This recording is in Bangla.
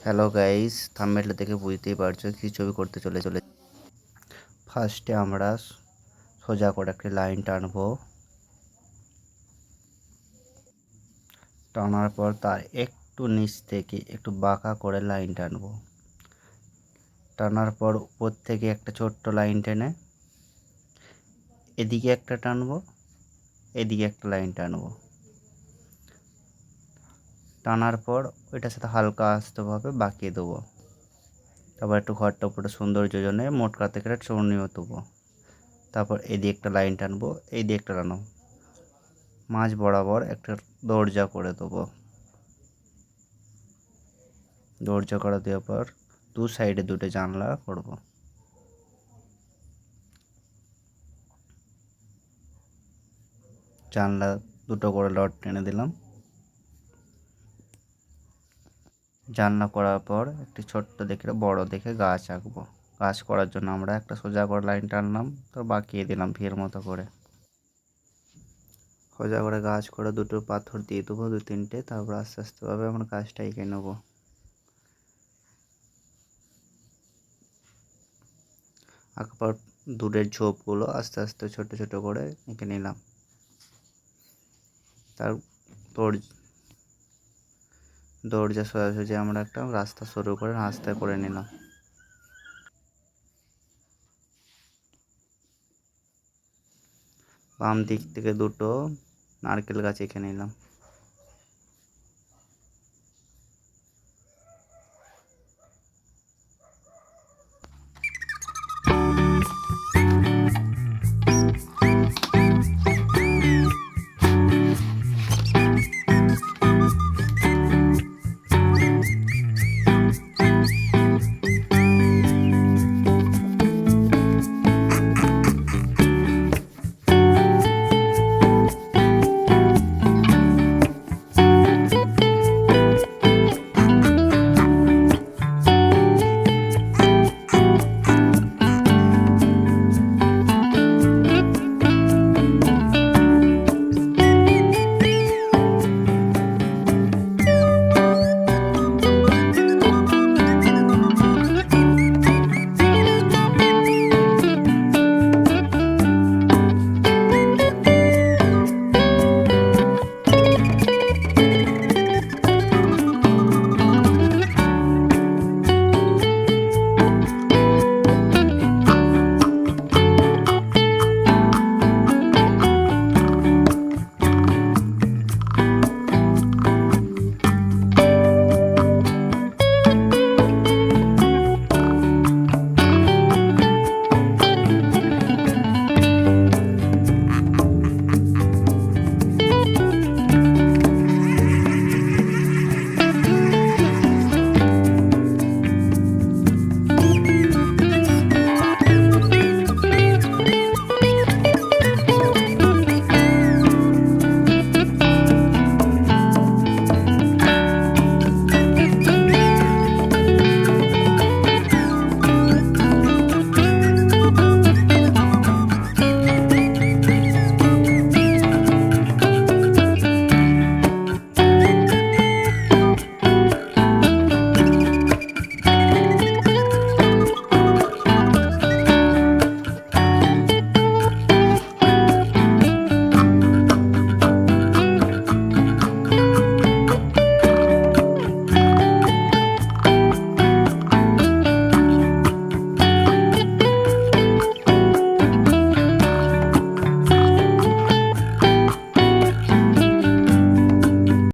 হ্যালো গাইস, থাম্বনেলটা দেখে বুঝতেই পারছো কি ছবি করতে চলে। ফার্স্টে আমরা সোজা করে একটি লাইন টানবো। টানার পর তার একটু নিচ থেকে একটু বাঁকা করে লাইন টানবো। টানার পর উপর থেকে একটা ছোট্ট লাইন টেনে এদিকে একটা টানবো, এদিকে একটা লাইন টানবো। টানার পর ওইটার সাথে হালকা আস্তেভাবে বাঁকিয়ে দেবো। তারপর একটু ঘরটা উপরে সৌন্দর্যের জন্য মোটকা থেকে একটা চূর্ণিও দেবো। তারপর এদিকে একটা লাইন টানবো, এই দিকে একটা টানবো, মাঝ বরাবর একটা দরজা করে দেবো। দরজা করে দেওয়ার পর দু সাইডে দুটো জানলা করব। জানলা দুটো করে লট টেনে দিলাম। জানলা করার পর একটি ছোট্ট দেখে বড় দেখে গাছ আঁকবো। গাছ করার জন্য আমরা একটা সোজা করে লাইন টানলাম, তো বাঁকিয়ে দিলাম ভিড় মতো করে। সোজা করে গাছ করে দুটো পাথর দিয়ে দেবো, দু তিনটে। তারপর আস্তে আস্তেভাবে আমরা গাছটা এঁকে নেবো। আঁকার পর দূরের ঝোপগুলো আস্তে আস্তে ছোট ছোট করে এঁকে নিলাম। তার দরজা সোজাসুজি আমরা একটা রাস্তা শুরু করে রাস্তায় করে নিলাম। বাম দিক থেকে দুটো নারকেল গাছ এঁকে নিলাম।